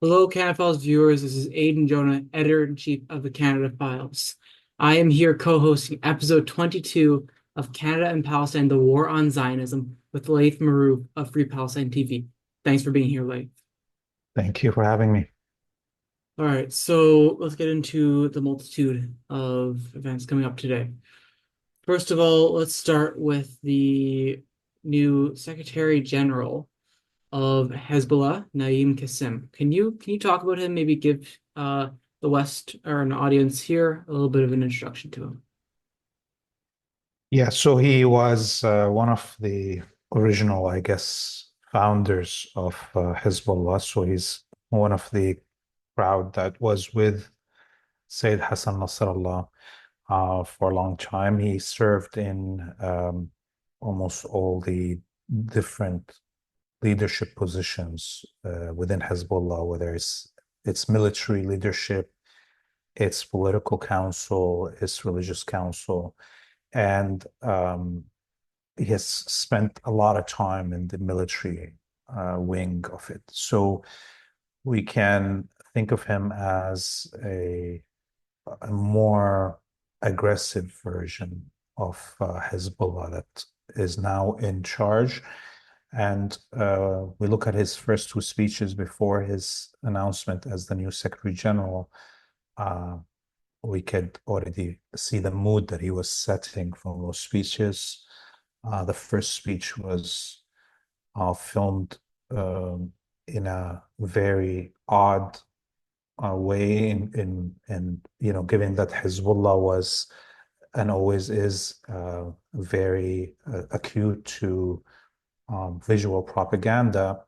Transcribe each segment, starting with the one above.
Hello, Canada Files viewers. This is Aidan Jonah, editor-in-chief of the Canada Files. I am here co-hosting episode 22 of Canada and Palestine: The War on Zionism with Laith Marouf of Free Palestine TV. Thanks for being here, Laith. Thank you for having me. All right, so let's get into the multitude of events coming up today. First of all, let's start with the new Secretary General of Hezbollah, Naim Kassim. Can you talk about him? Maybe give the West or an audience here a little bit of an introduction to him. Yeah, so he was one of the original, I guess, founders of Hezbollah. So he's one of the crowd that was with Sayyid Hassan Nasrallah for a long time. He served in almost all the different leadership positions within Hezbollah, whether it's military leadership, its political council, its religious council. And he has spent a lot of time in the military wing of it. So we can think of him as a more aggressive version of Hezbollah that is now in charge. And we look at his first two speeches before his announcement as the new Secretary General. Uh, we could already see the mood that he was setting from those speeches. The first speech was filmed in a very odd way, in given that Hezbollah was and always is very acute to visual propaganda.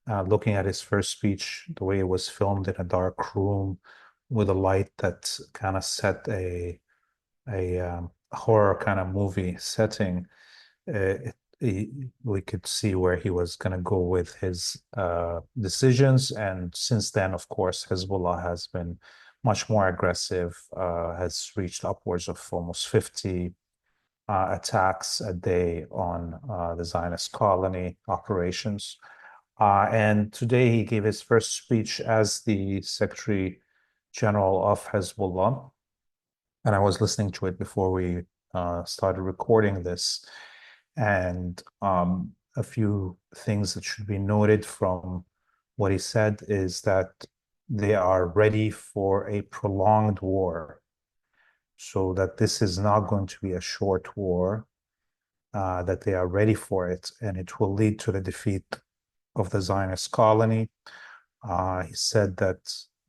Looking at his first speech, the way it was filmed in a dark room with a light that kind of set a horror kind of movie setting, we could see where he was going to go with his decisions. And since then, of course, Hezbollah has been much more aggressive, has reached upwards of almost 50 attacks a day on the Zionist colony operations. And today he gave his first speech as the Secretary General of Hezbollah. And I was listening to it before we started recording this. And a few things that should be noted from what he said is that they are ready for a prolonged war. So that this is not going to be a short war, that they are ready for it, and it will lead to the defeat of the Zionist colony. He said that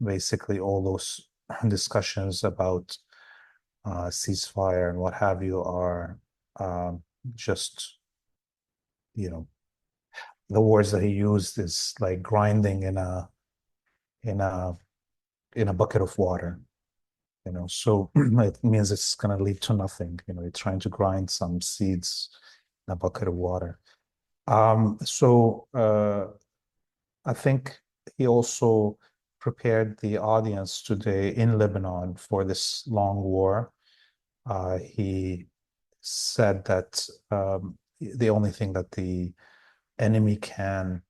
basically all those discussions about ceasefire and what have you are just, you know, the words that he used is like grinding in a in a bucket of water. So it means it's going to lead to nothing. You're trying to grind some seeds in a bucket of water. So I think he also prepared the audience today in Lebanon for this long war. He said that the only thing that the enemy can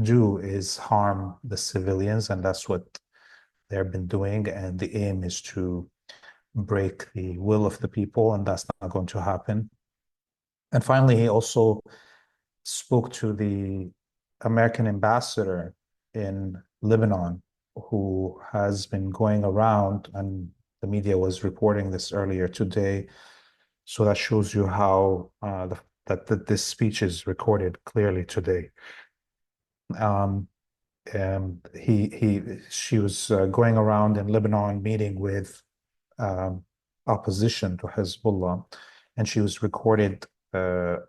do is harm the civilians, and that's what they've been doing. And the aim is to break the will of the people, and that's not going to happen. And finally, he also spoke to the American ambassador in Lebanon, who has been going around, and the media was reporting this earlier today. So that shows you how that this speech is recorded clearly today. Um, and she was going around in Lebanon meeting with um, opposition to Hezbollah, and she was recorded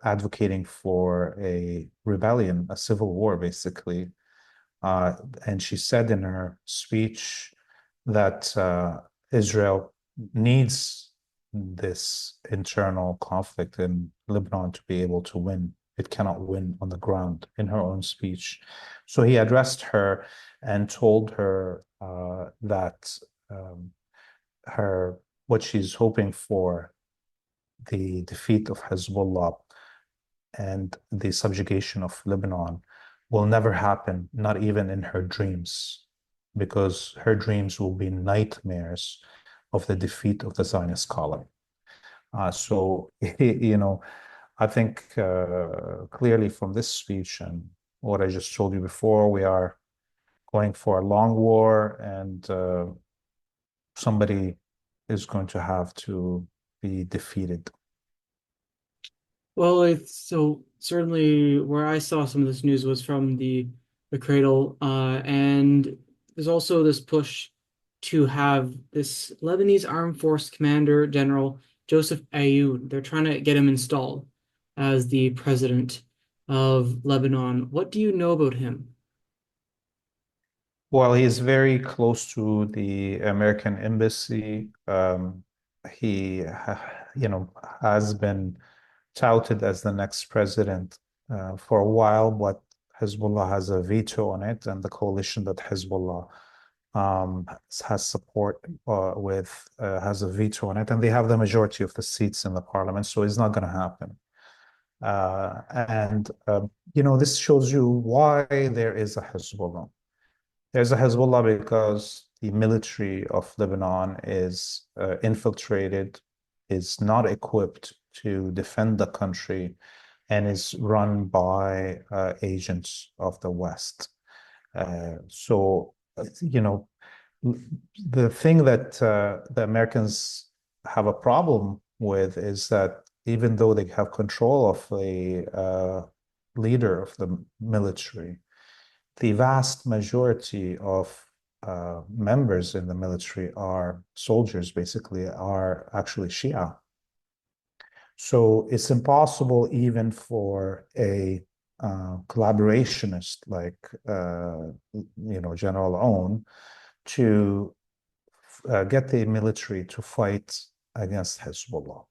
advocating for a rebellion, a civil war, basically. And she said in her speech that Israel needs this internal conflict in Lebanon to be able to win. It cannot win on the ground, in her own speech. So he addressed her and told her that her what she's hoping for, the defeat of Hezbollah and the subjugation of Lebanon, will never happen, not even in her dreams, because her dreams will be nightmares of the defeat of the Zionist column. So, I think clearly from this speech and what I just told you before, we are going for a long war, and somebody is going to have to be defeated. Well, so certainly where I saw some of this news was from the cradle, and there's also this push to have this Lebanese Armed Force Commander General Joseph Aoun. They're trying to get him installed as the president of Lebanon. What do you know about him? Well, he is very close to the American embassy. He, has been touted as the next president for a while, but Hezbollah has a veto on it, and the coalition that Hezbollah has support with has a veto on it, and they have the majority of the seats in the parliament, so it's not going to happen. And this shows you why there is a Hezbollah. There's a Hezbollah because the military of Lebanon is infiltrated, is not equipped to defend the country, and is run by agents of the West. So, the thing that the Americans have a problem with is that even though they have control of the leader of the military, the vast majority of members in the military are soldiers, basically, are actually Shia. So it's impossible even for a collaborationist like General Aoun to get the military to fight against Hezbollah.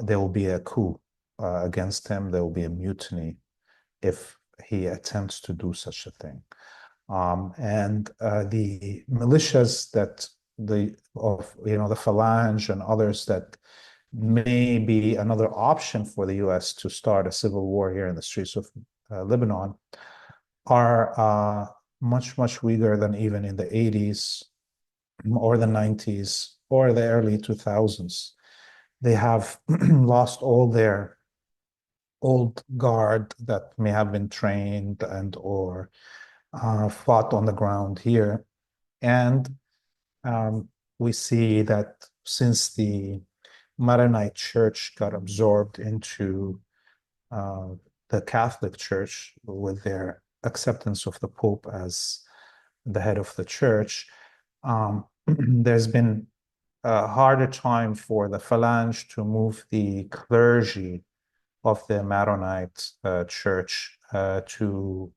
There will be a coup against him. There will be a mutiny if he attempts to do such a thing. And the militias the Phalange and others that may be another option for the U.S. to start a civil war here in the streets of Lebanon are much, much weaker than even in the 80s or the 90s or the early 2000s. They have lost all their old guard that may have been trained and or fought on the ground here. And we see that since the Maronite Church got absorbed into uh, the Catholic Church with their acceptance of the Pope as the head of the church, there's been a harder time for the Phalange to move the clergy of the Maronite church to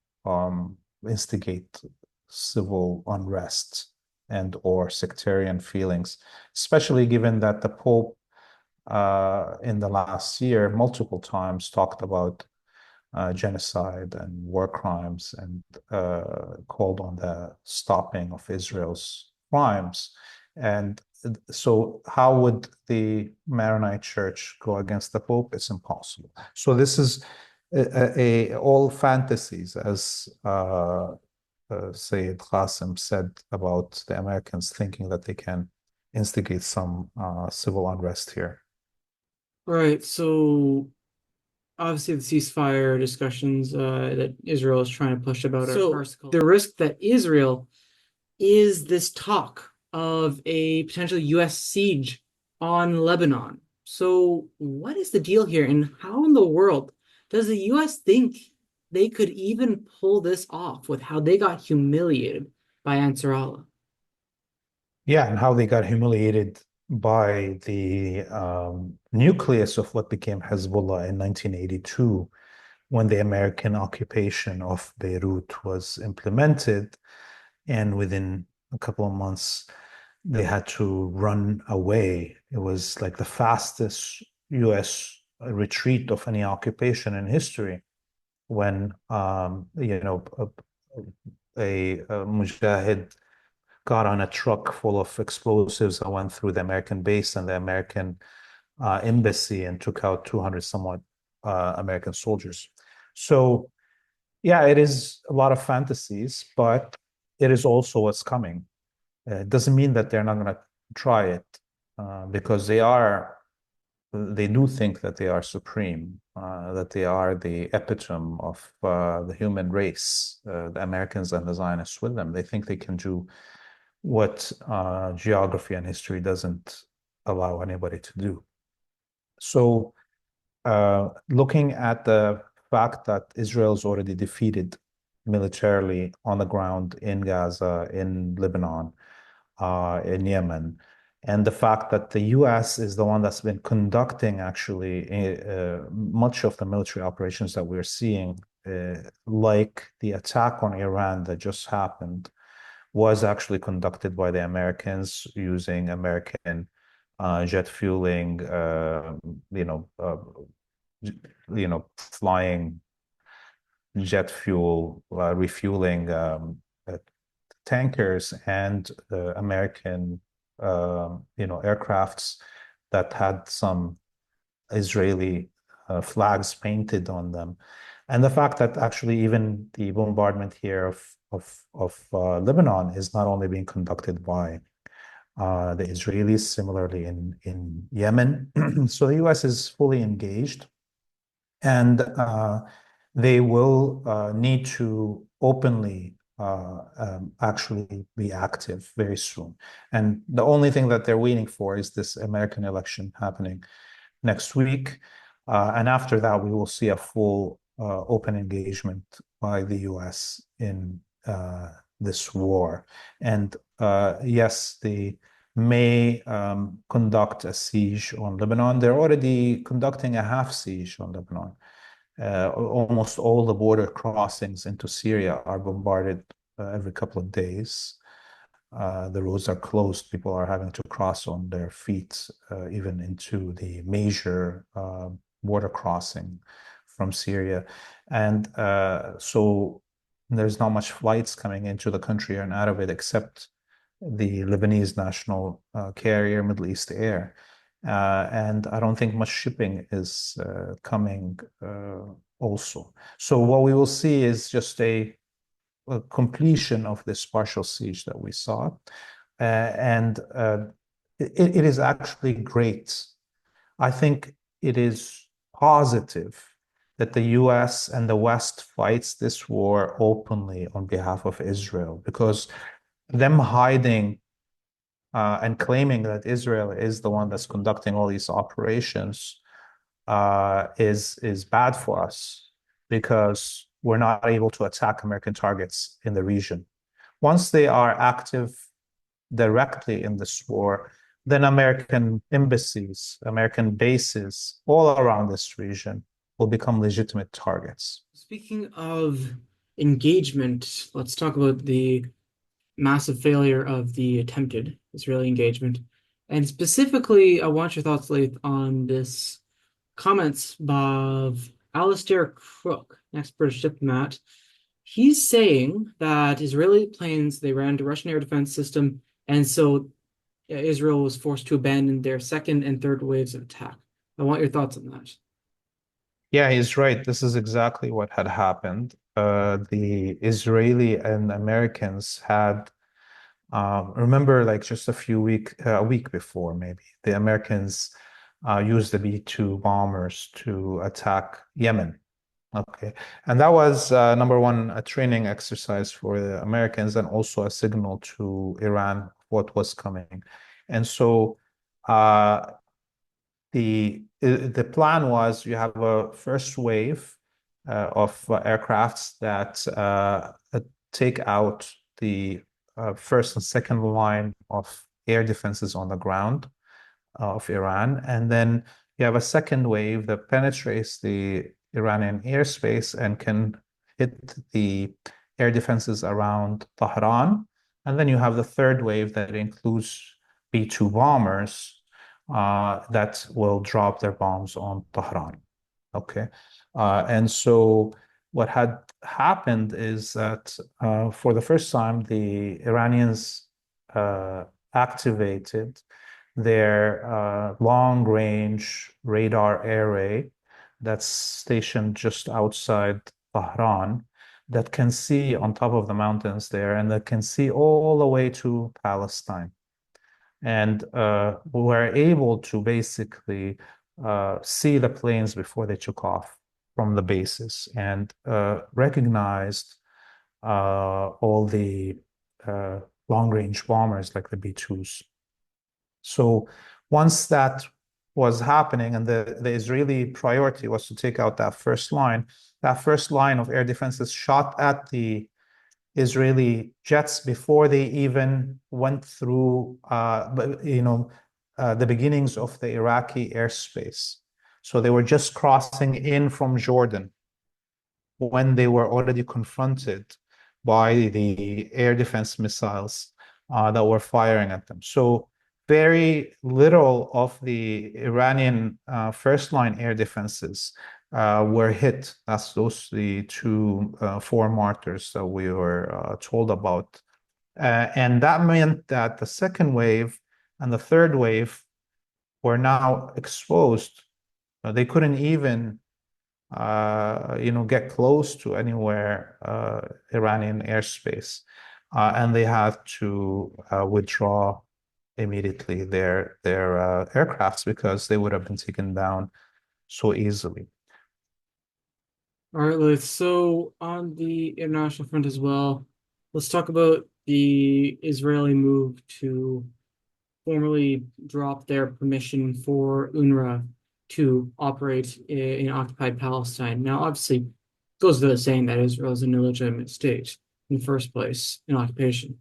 instigate civil unrest and or sectarian feelings, especially given that the Pope in the last year multiple times talked about genocide and war crimes and called on the stopping of Israel's crimes. And so how would the Maronite Church go against the Pope? It's impossible. So this is all fantasies, as Sayyid Qasim said about the Americans thinking that they can instigate some civil unrest here. Right, so obviously the ceasefire discussions that Israel is trying to push about are farcical. The risk that Israel is this talk of a potential US siege on Lebanon. So what is the deal here, and how in the world does the US think they could even pull this off with how they got humiliated by Ansar Allah? Yeah, and how they got humiliated by the nucleus of what became Hezbollah in 1982 when the American occupation of Beirut was implemented. And within a couple of months, they had to run away. It was like the fastest US retreat of any occupation in history when, a mujahid got on a truck full of explosives and went through the American base and the American embassy and took out 200 somewhat American soldiers. So Yeah, it is a lot of fantasies, but it is also what's coming. It doesn't mean that they're not going to try it, because they do think that they are supreme, that they are the epitome of the human race, the Americans and the Zionists with them. They think they can do what geography and history doesn't allow anybody to do. So, looking at the fact that Israel's already defeated militarily on the ground in Gaza, in Lebanon, in Yemen, and the fact that the US is the one that's been conducting actually much of the military operations that we're seeing, like the attack on Iran that just happened, was actually conducted by the Americans using American jet fueling, you know, flying jet fuel, refueling uh, tankers and American, aircrafts that had some Israeli flags painted on them. And the fact that actually even the bombardment here of Lebanon is not only being conducted by the Israelis, similarly in Yemen. So the US is fully engaged, and they will need to openly actually be active very soon. And the only thing that they're waiting for is this American election happening next week. And after that, we will see a full open engagement by the US in this war. And yes, they may conduct a siege on Lebanon. They're already conducting a half siege on Lebanon. Almost all the border crossings into Syria are bombarded every couple of days. The roads are closed. People are having to cross on their feet, even into the major border crossing from Syria. And so there's not much flights coming into the country and out of it, except the Lebanese national carrier, Middle East Air. And I don't think much shipping is coming also. So what we will see is just a completion of this partial siege that we saw. And it is actually great. I think it is positive that the US and the West fights this war openly on behalf of Israel, because them hiding and claiming that Israel is the one that's conducting all these operations is bad for us, because we're not able to attack American targets in the region. Once they are active directly in this war, then American embassies, American bases all around this region will become legitimate targets. Speaking of engagement, let's talk about the massive failure of the attempted Israeli engagement. And specifically, I want your thoughts, Laith, on this comments of Alistair Crook, an ex-British diplomat. He's saying that Israeli planes, they ran into Russian air defense system, and so Israel was forced to abandon their second and third waves of attack. I want your thoughts on that. Yeah, he's right. This is exactly what had happened. The Israeli and Americans had, remember, like just a week before, maybe the Americans used the B-2 bombers to attack Yemen. Okay, and that was number one, a training exercise for the Americans, and also a signal to Iran what was coming. And so uh, the plan was you have a first wave of aircrafts that take out the first and second line of air defenses on the ground of Iran. And then you have a second wave that penetrates the Iranian airspace and can hit the air defenses around Tehran. And then you have the third wave that includes B-2 bombers that will drop their bombs on Tehran. Okay. And so what had happened is that for the first time, the Iranians activated their long-range radar array that's stationed just outside Tehran. that can see on top of the mountains there and that can see all the way to Palestine. And were able to basically see the planes before they took off from the bases and recognized all the uh, long-range bombers like the B-2s. So once that was happening and the Israeli priority was to take out that first line of air defenses shot at the Israeli jets before they even went through, the beginnings of the Iraqi airspace. So they were just crossing in from Jordan when they were already confronted by the air defense missiles that were firing at them. So very little of the Iranian first line air defenses were hit. That's those the two four martyrs that we were told about. And that meant that the second wave and the third wave were now exposed. They couldn't even get close to anywhere Iranian airspace. And they had to withdraw immediately their aircrafts because they would have been taken down so easily. All right, Laith. So on the international front as well, let's talk about the Israeli move to formally drop their permission for UNRWA to operate in occupied Palestine. Now, obviously, it goes without saying that Israel is an illegitimate state in the first place in occupation,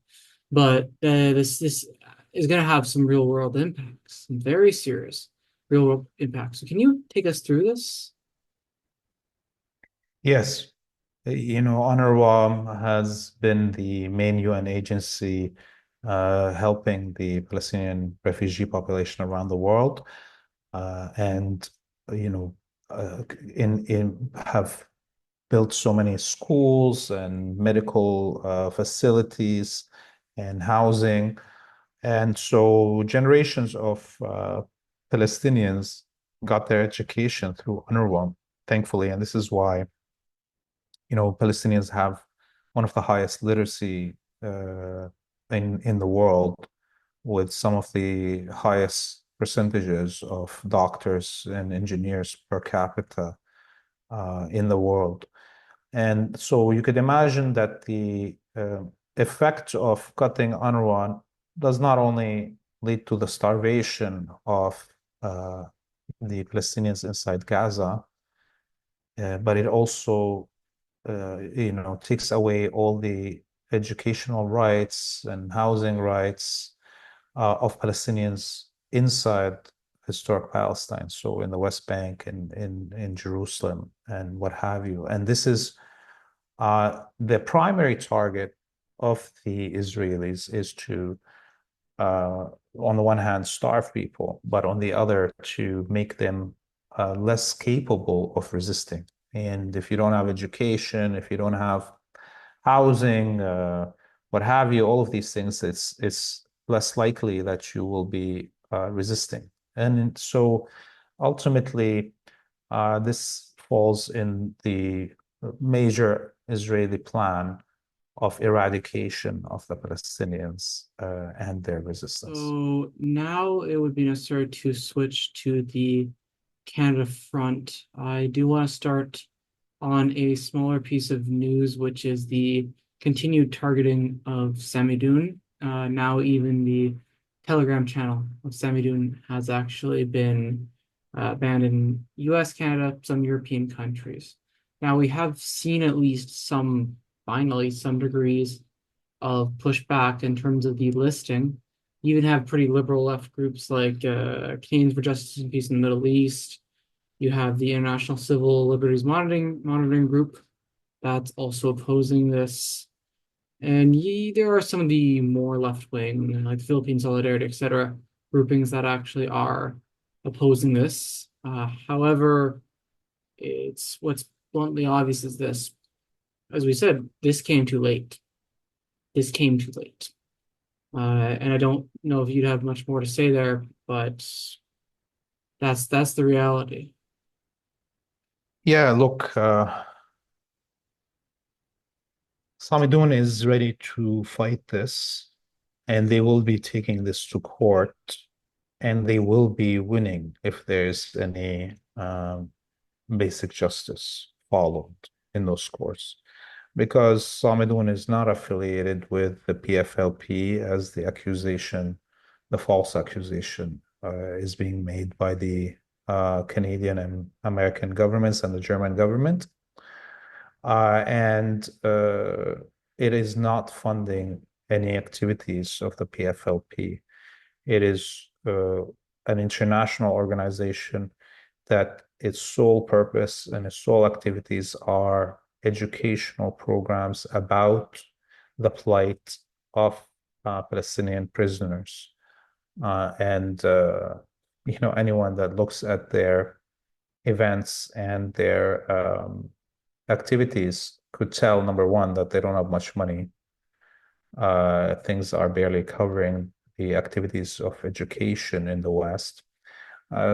but this is going to have some real world impacts, some very serious real world impacts. So, can you take us through this? Yes, UNRWA has been the main UN agency helping the Palestinian refugee population around the world, and you know, in have built so many schools and medical facilities and housing. And so generations of Palestinians got their education through UNRWA, thankfully. And this is why, Palestinians have one of the highest literacy in the world, with some of the highest percentages of doctors and engineers per capita in the world. And so you could imagine that the effect of cutting UNRWA does not only lead to the starvation of uh, the Palestinians inside Gaza, but it also, takes away all the educational rights and housing rights of Palestinians inside historic Palestine, so in the West Bank and in Jerusalem and what have you. And this is the primary target of the Israelis is to, on the one hand, starve people, but on the other, to make them less capable of resisting. And if you don't have education, if you don't have housing, what have you, all of these things, it's less likely that you will be resisting. And so ultimately, this falls in the major Israeli plan of eradication of the Palestinians and their resistance. So now it would be necessary to switch to the Canada front. I do want to start on a smaller piece of news, which is the continued targeting of Samidoun. Now even the Telegram channel of Samidoun has actually been banned in US, Canada, some European countries. Now we have seen at least finally, some degrees of pushback in terms of the listing. You even have pretty liberal left groups like Canadians for Justice and Peace in the Middle East. You have the International Civil Liberties Monitoring Group that's also opposing this. And there are some of the more left wing, like Philippine Solidarity, etc., groupings that actually are opposing this. However, it's what's bluntly obvious is this. As we said, this came too late. This came too late. And I don't know if you'd have much more to say there, but that's the reality. Yeah, look, Samidoun is ready to fight this, and they will be taking this to court, and they will be winning if there's any basic justice followed in those courts. Because Samidoun is not affiliated with the PFLP as the false accusation is being made by the Canadian and American governments and the German government. And it is not funding any activities of the PFLP. It is an international organization that its sole purpose and its sole activities are educational programs about the plight of Palestinian prisoners. And anyone that looks at their events and their activities could tell, number one, that they don't have much money. Things are barely covering the activities of education in the West.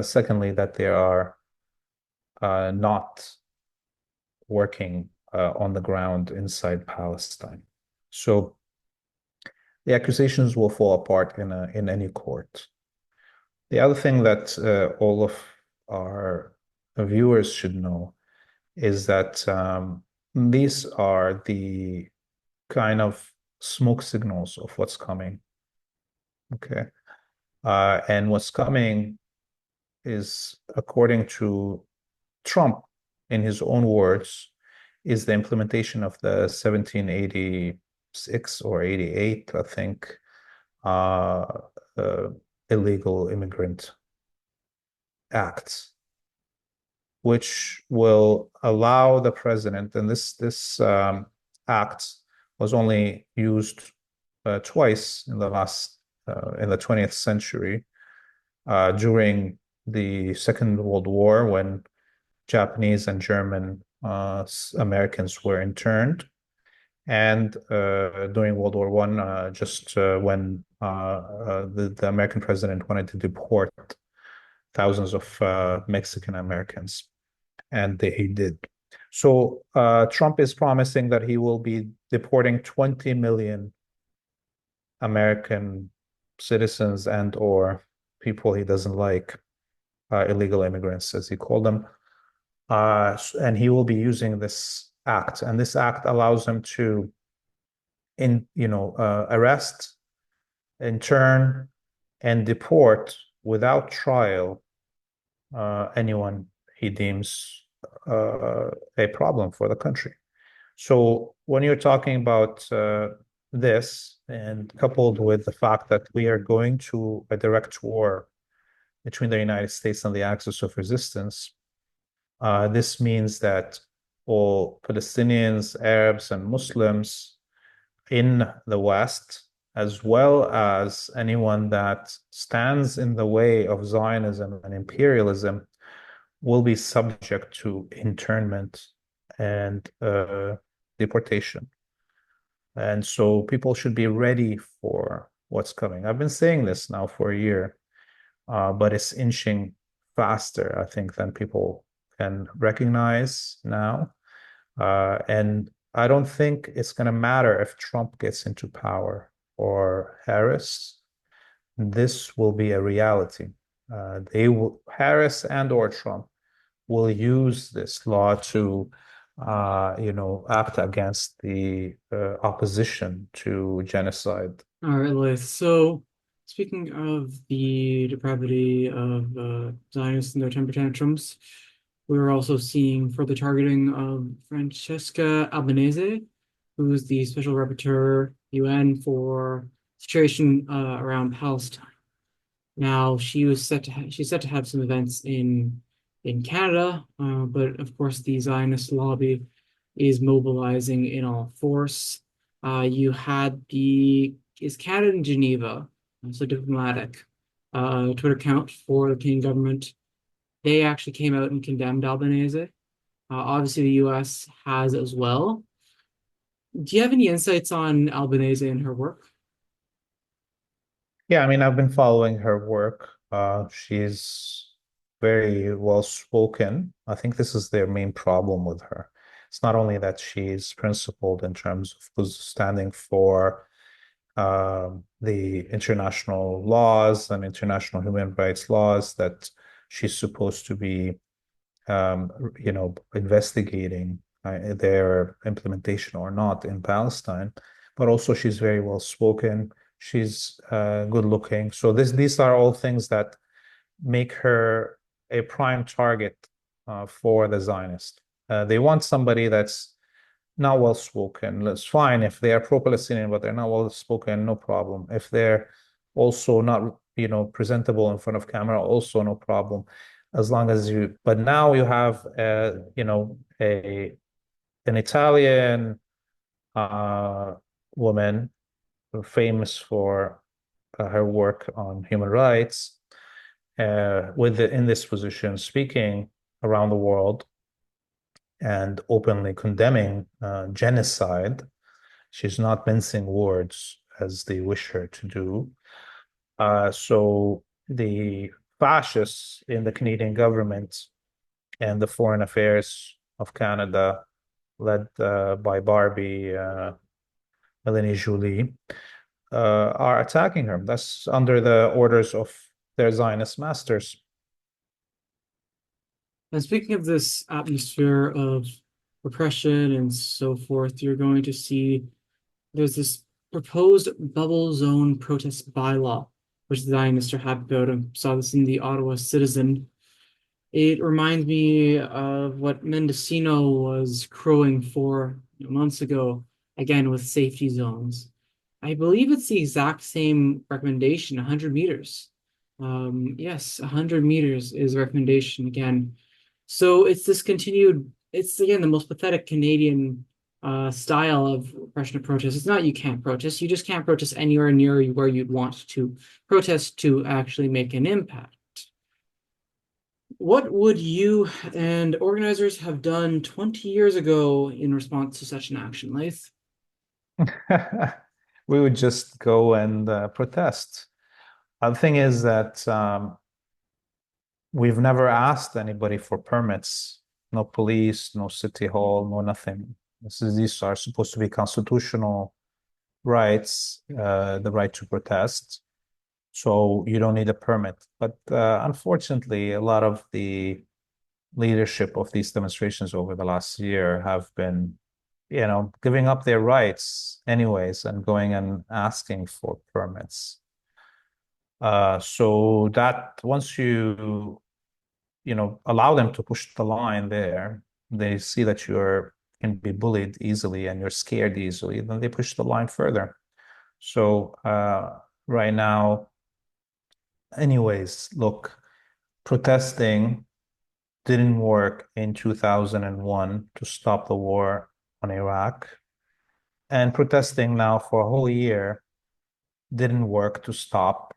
Secondly, that they are not working on the ground inside Palestine. So the accusations will fall apart in any court. The other thing that all of our viewers should know is that these are the kind of smoke signals of what's coming. Okay. And what's coming is, according to Trump, in his own words, is the implementation of the 1786 or 88, I think, uh, uh, illegal immigrant act, which will allow the president, and this act was only used twice in the 20th century, during the Second World War, when Japanese and German Americans were interned, and during World War One, just when the American president wanted to deport thousands of Mexican Americans, and he did. So Trump is promising that he will be deporting 20 million American citizens and or people he doesn't like, illegal immigrants, as he called them. And he will be using this act, and this act allows him to arrest, intern, and deport without trial anyone he deems a problem for the country. So when you're talking about this, and coupled with the fact that we are going to a direct war between the United States and the Axis of Resistance, this means that all Palestinians, Arabs, and Muslims in the West, as well as anyone that stands in the way of Zionism and imperialism, will be subject to internment and deportation. And so people should be ready for what's coming. I've been saying this now for a year, but it's inching faster, I think, than people can recognize now. And I don't think it's going to matter if Trump gets into power or Harris. This will be a reality. Harris and or Trump will use this law to, act against the opposition to genocide. All right, Laith. So, speaking of the depravity of Zionists and their temper tantrums, we're also seeing further targeting of Francesca Albanese, who's the Special Rapporteur UN for situation around Palestine. Now, she's set to have some events in Canada, but of course, the Zionist lobby is mobilizing in all force. You had the is Canada in Geneva, so diplomatic Twitter account for the Canadian government. They actually came out and condemned Albanese. Obviously, the U.S. has as well. Do you have any insights on Albanese and her work? Yeah, I mean, I've been following her work. She's very well spoken. I think this is their main problem with her. It's not only that she's principled in terms of standing for the international laws and international human rights laws that she's supposed to be, investigating their implementation or not in Palestine, but also she's very well spoken. She's good looking. So these are all things that make her a prime target for the Zionist. They want somebody that's not well spoken. It's fine if they are pro-Palestinian, but they're not well spoken, no problem. If they're also not, presentable in front of camera, also no problem. As long as but now you have, an Italian uh, woman famous for her work on human rights, in this position, speaking around the world and openly condemning genocide. She's not mincing words as they wish her to do. So the fascists in the Canadian government and the Foreign Affairs of Canada, led by Barbie, Melanie Joly, are attacking her. That's under the orders of their Zionist masters. And speaking of this atmosphere of repression and so forth, you're going to see there's this proposed bubble zone protest bylaw, which the Zionists are happy about. I saw this in the Ottawa Citizen. It reminds me of what Mendocino was crowing for months ago, again with safety zones. I believe it's the exact same recommendation, 100 meters. Yes, 100 meters is a recommendation again. So it's this continued, it's again the most pathetic Canadian style of repression of protest. It's not you can't protest, you just can't protest anywhere near where you'd want to protest to actually make an impact. What would you and organizers have done 20 years ago in response to such an action, Laith? We would just go and protest. The thing is that we've never asked anybody for permits. No police, no city hall, no nothing. These are supposed to be constitutional rights, the right to protest. So you don't need a permit. But unfortunately, a lot of the leadership of these demonstrations over the last year have been, giving up their rights anyways and going and asking for permits. So that once allow them to push the line there, they see that you're can be bullied easily and you're scared easily, then they push the line further. So right now, anyways, look, protesting didn't work in 2001 to stop the war on Iraq. And protesting now for a whole year didn't work to stop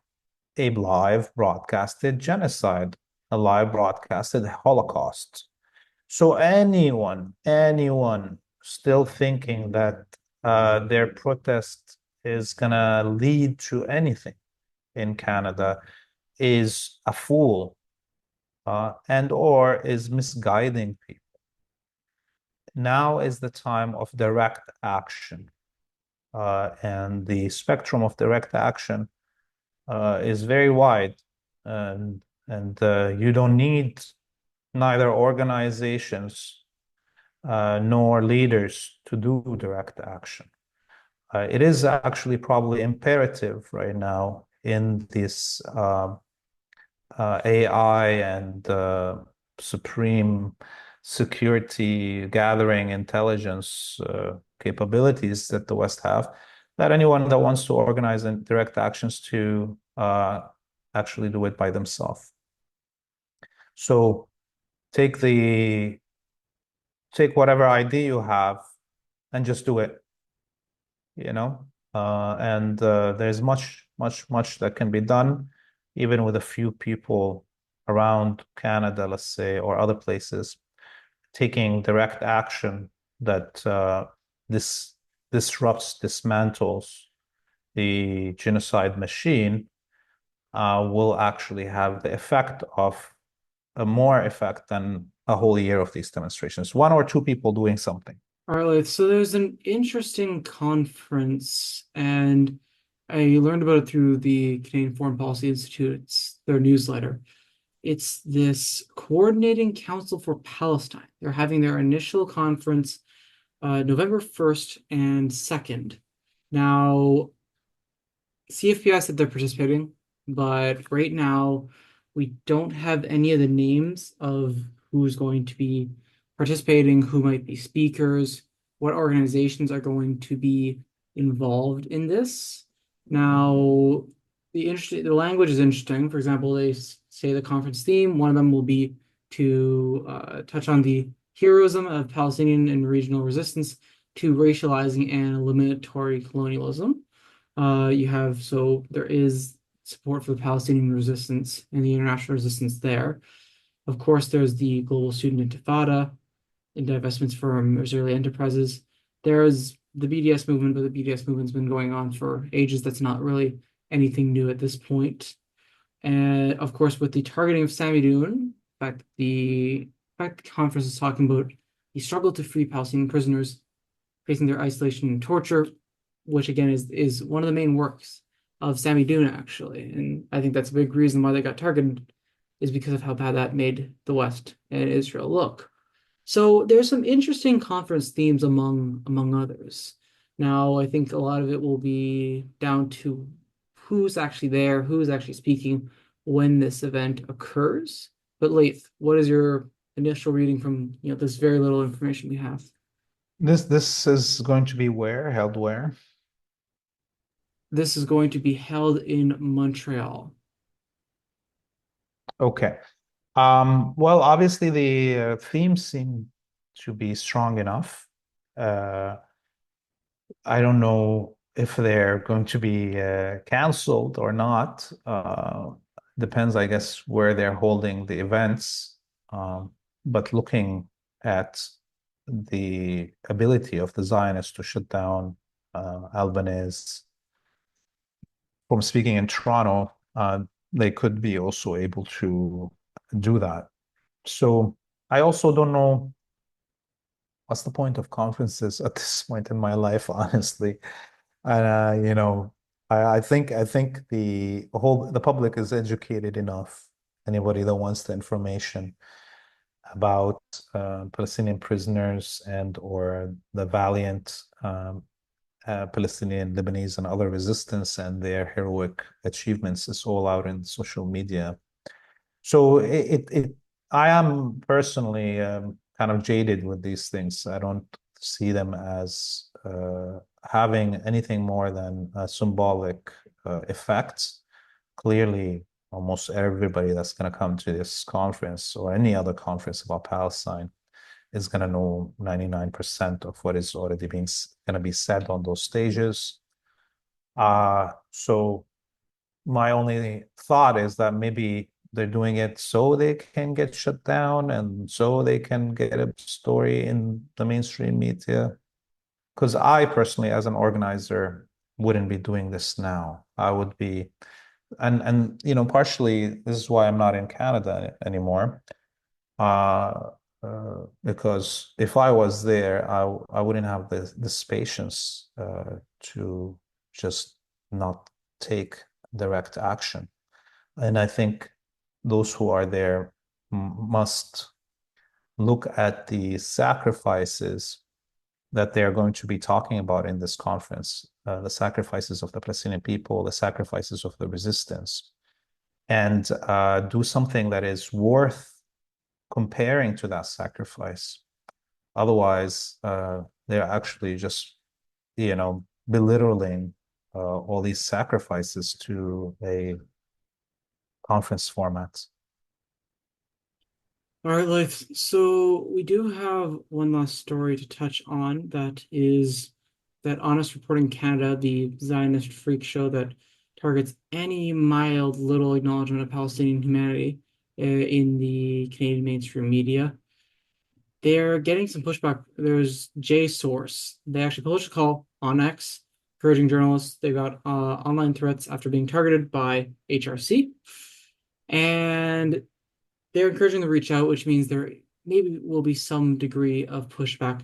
a live broadcasted genocide, a live broadcasted Holocaust. So anyone still thinking that their protest is gonna lead to anything in Canada is a fool, and or is misguiding people. Now is the time of direct action, and the spectrum of direct action is very wide, and you don't need neither organizations nor leaders to do direct action. It is actually probably imperative right now in this AI and supreme security gathering intelligence capabilities that the West have, that anyone that wants to organize and direct actions to actually do it by themselves. So take whatever idea you have and just do it, and there's much that can be done even with a few people around Canada, let's say, or other places, taking direct action that this disrupts, dismantles the genocide machine, will actually have the effect of a more effect than a whole year of these demonstrations. One or two people doing something. All right, Laith, so there's an interesting conference, and I learned about it through the Canadian Foreign Policy Institute. It's their newsletter. It's this Coordinating Council for Palestine. They're having their initial conference November 1st and 2nd. Now, CFPI said they're participating, but right now we don't have any of the names of who's going to be participating, who might be speakers, what organizations are going to be involved in this. Now, the language is interesting. For example, they say the conference theme, one of them will be to touch on the heroism of Palestinian and regional resistance to racializing and eliminatory colonialism. So there is support for the Palestinian resistance and the international resistance there. Of course, there's the global student intifada and divestments from Israeli enterprises. There's the BDS movement, but the BDS movement's been going on for ages. That's not really anything new at this point. And of course, with the targeting of Sami Aoun, the conference is talking about the struggle to free Palestinian prisoners facing their isolation and torture, which again is one of the main works of Sami Aoun, actually. And I think that's a big reason why they got targeted, is because of how bad that made the West and Israel look. So there's some interesting conference themes among others. Now, I think a lot of it will be down to who's actually there, who's actually speaking when this event occurs. But Laith, what is your initial reading from this very little information we have? This is going to be where? Held where? This is going to be held in Montreal. Okay. Well, obviously the themes seem to be strong enough. Uh, I don't know if they're going to be canceled or not. Depends, I guess, where they're holding the events. But looking at the ability of the Zionists to shut down Albanese from speaking in Toronto, they could be also able to do that. So I also don't know what's the point of conferences at this point in my life, honestly. I think the public is educated enough. Anybody that wants the information about Palestinian prisoners and or the valiant Palestinian, Lebanese, and other resistance and their heroic achievements is all out in social media. So I am personally kind of jaded with these things. I don't see them as having anything more than a symbolic effect. Clearly, almost everybody that's going to come to this conference or any other conference about Palestine is going to know 99% of what is already being going to be said on those stages. So my only thought is that maybe they're doing it so they can get shut down and so they can get a story in the mainstream media. Because I personally, as an organizer, wouldn't be doing this now. I would be, and partially this is why I'm not in Canada anymore. Because if I was there, I wouldn't have this patience to just not take direct action. And I think those who are there must look at the sacrifices that they are going to be talking about in this conference, the sacrifices of the Palestinian people, the sacrifices of the resistance, and do something that is worth comparing to that sacrifice. Otherwise, they're actually just, belittling all these sacrifices to a conference format. All right, Leif. So we do have one last story to touch on. That is that Honest Reporting Canada, the Zionist freak show that targets any mild little acknowledgement of Palestinian humanity in the Canadian mainstream media. They're getting some pushback. There's JSource. They actually published a call on X, encouraging journalists. They got online threats after being targeted by HRC. And they're encouraging them to reach out, which means they're maybe will be some degree of pushback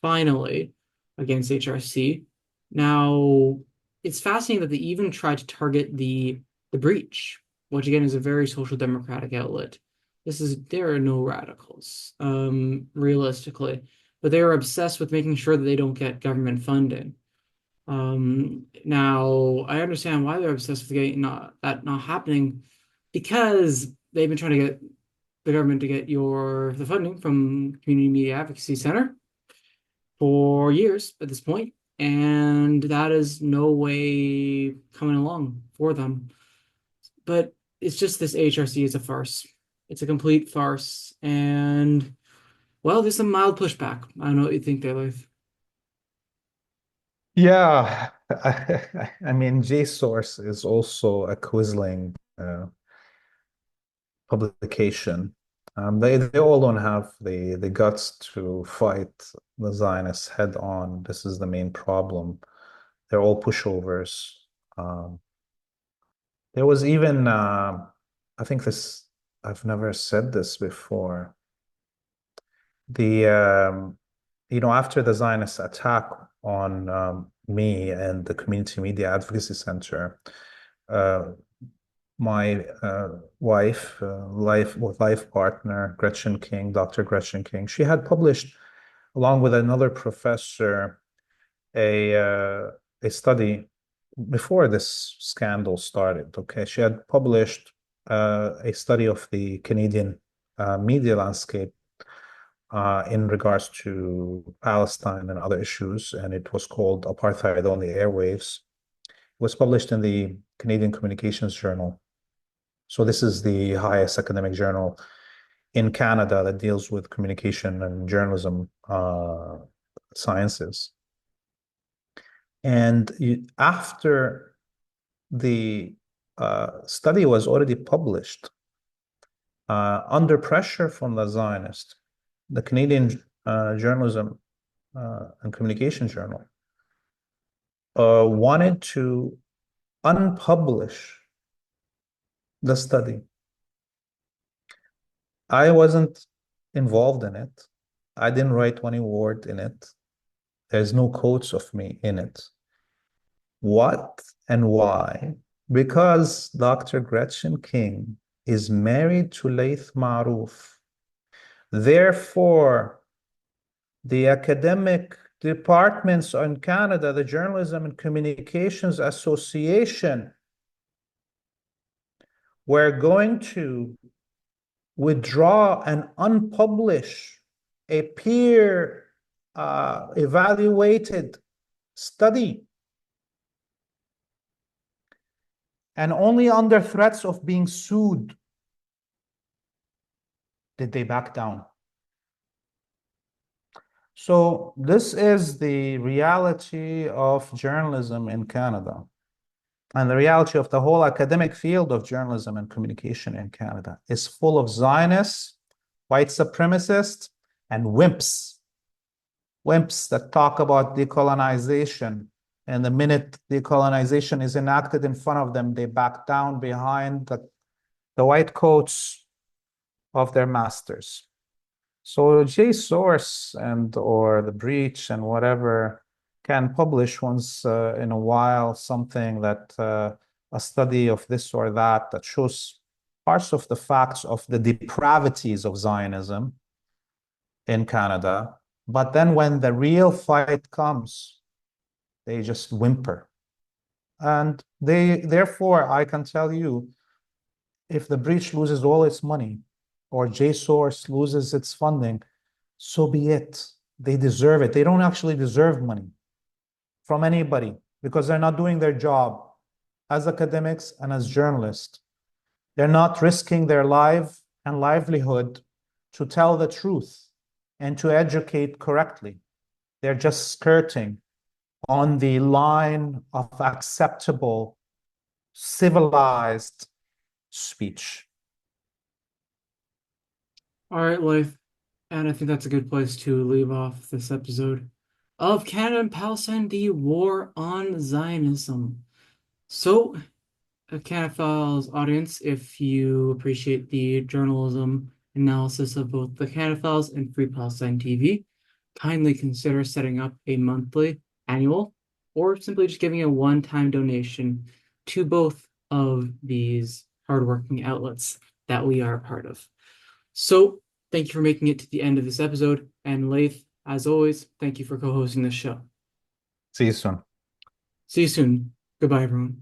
finally against HRC. Now, it's fascinating that they even tried to target the breach, which again is a very social democratic outlet. There are no radicals, realistically, but they are obsessed with making sure that they don't get government funding. Now I understand why they're obsessed with getting not happening, because they've been trying to get the government to get the funding from Community Media Advocacy Center for years at this point, and that is no way coming along for them. But it's just this HRC is a farce. It's a complete farce, and well, there's some mild pushback. I don't know what you think there, Laith. Yeah, I mean, JSource is also a Quisling publication. They all don't have the guts to fight the Zionists head on. This is the main problem. They're all pushovers. Um, there was even, I think this, I've never said this before. The, after the Zionist attack on me and the Community Media Advocacy Center, uh, my life partner, Gretchen King, Dr. Gretchen King, she had published, along with another professor, a uh, a study before this scandal started. Okay, she had published a study of the Canadian media landscape in regards to Palestine and other issues, and it was called Apartheid on the Airwaves. It was published in the Canadian Communications Journal. So this is the highest academic journal in Canada that deals with communication and journalism sciences. And after the study was already published, under pressure from the Zionist, the Canadian Journalism and Communication Journal wanted to unpublish the study. I wasn't involved in it. I didn't write any word in it. There's no quotes of me in it. What and why? Because Dr. Gretchen King is married to Laith Marouf. Therefore, the academic departments in Canada, the Journalism and Communications Association, were going to withdraw and unpublish a peer evaluated study, and only under threats of being sued did they back down. So this is the reality of journalism in Canada, and the reality of the whole academic field of journalism and communication in Canada is full of Zionists, white supremacists, and wimps. Wimps that talk about decolonization, and the minute decolonization is enacted in front of them, they back down behind the white coats of their masters. So JSource and or the Breach and whatever can publish once in a while something that a study of this or that that shows parts of the facts of the depravities of Zionism in Canada. But then when the real fight comes, they just whimper. And therefore, I can tell you, if the Breach loses all its money or JSource loses its funding, so be it. They deserve it. They don't actually deserve money from anybody because they're not doing their job as academics and as journalists. They're not risking their life and livelihood to tell the truth and to educate correctly. They're just skirting on the line of acceptable, civilized speech. All right, Leith, and I think that's a good place to leave off this episode of Canada and Palestine, the War on Zionism. So, Canada Files audience, if you appreciate the journalism analysis of both the Canada Files and Free Palestine TV, kindly consider setting up a monthly, annual, or simply just giving a one-time donation to both of these hardworking outlets that we are a part of. So thank you for making it to the end of this episode. And Laith, as always, thank you for co-hosting this show. See you soon. See you soon. Goodbye, everyone.